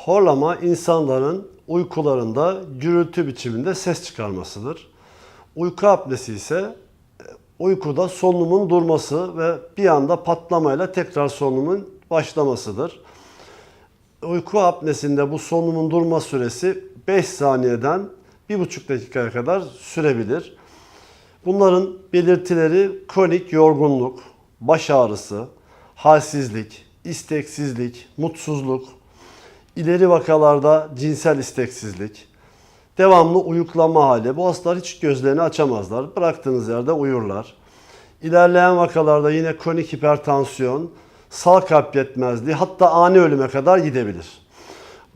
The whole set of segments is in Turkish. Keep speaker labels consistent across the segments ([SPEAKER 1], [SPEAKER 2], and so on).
[SPEAKER 1] Horlama insanların uykularında gürültü biçiminde ses çıkarmasıdır. Uyku apnesi ise uykuda solunumun durması ve bir anda patlamayla tekrar solunumun başlamasıdır. Uyku apnesinde bu solunumun durma süresi 5 saniyeden 1,5 dakikaya kadar sürebilir. Bunların belirtileri kronik yorgunluk, baş ağrısı, halsizlik, isteksizlik, mutsuzluk, ileri vakalarda cinsel isteksizlik, devamlı uyuklama hali. Bu hastalar hiç gözlerini açamazlar. Bıraktığınız yerde uyurlar. İlerleyen vakalarda yine kronik hipertansiyon, sağ kalp yetmezliği hatta ani ölüme kadar gidebilir.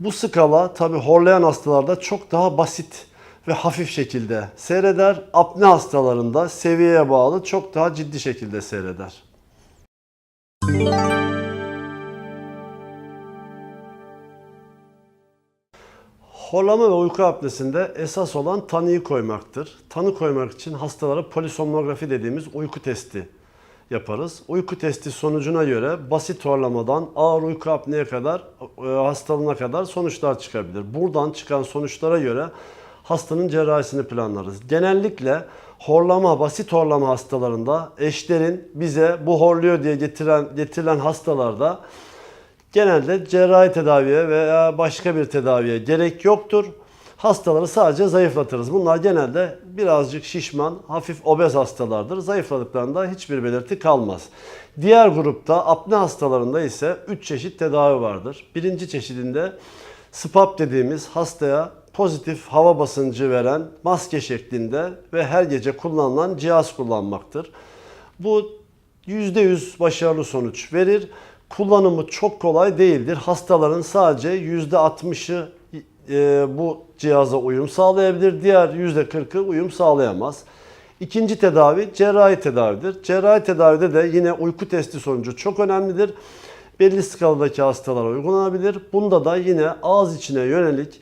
[SPEAKER 1] Bu skala tabi horlayan hastalarda çok daha basit ve hafif şekilde seyreder. Apne hastalarında seviyeye bağlı çok daha ciddi şekilde seyreder. Horlama ve uyku apnesinde esas olan tanıyı koymaktır. Tanı koymak için hastalara polisomnografi dediğimiz uyku testi yaparız. Uyku testi sonucuna göre basit horlamadan ağır uyku apneye kadar, hastalığına kadar sonuçlar çıkabilir. Buradan çıkan sonuçlara göre hastanın cerrahisini planlarız. Genellikle horlama, basit horlama hastalarında eşlerin bize bu horluyor diye getirilen hastalarda genelde cerrahi tedaviye veya başka bir tedaviye gerek yoktur. Hastaları sadece zayıflatırız. Bunlar genelde birazcık şişman, hafif obez hastalardır. Zayıfladıklarında hiçbir belirti kalmaz. Diğer grupta apne hastalarında ise 3 çeşit tedavi vardır. Birinci çeşidinde SPAP dediğimiz hastaya pozitif hava basıncı veren maske şeklinde ve her gece kullanılan cihaz kullanmaktır. Bu %100 başarılı sonuç verir. Kullanımı çok kolay değildir. Hastaların sadece %60'ı bu cihaza uyum sağlayabilir. Diğer %40'ı uyum sağlayamaz. İkinci tedavi cerrahi tedavidir. Cerrahi tedavide de yine uyku testi sonucu çok önemlidir. Belli skaladaki hastalara uygulanabilir. Bunda da yine ağız içine yönelik,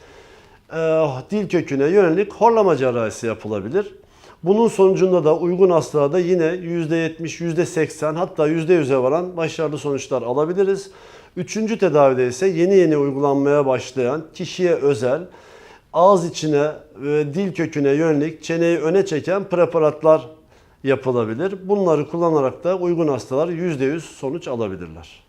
[SPEAKER 1] dil köküne yönelik horlama cerrahisi yapılabilir. Bunun sonucunda da uygun hastalarda yine %70, %80 hatta %100'e varan başarılı sonuçlar alabiliriz. Üçüncü tedavide ise yeni uygulanmaya başlayan kişiye özel ağız içine ve dil köküne yönelik çeneyi öne çeken preparatlar yapılabilir. Bunları kullanarak da uygun hastalar %100 sonuç alabilirler.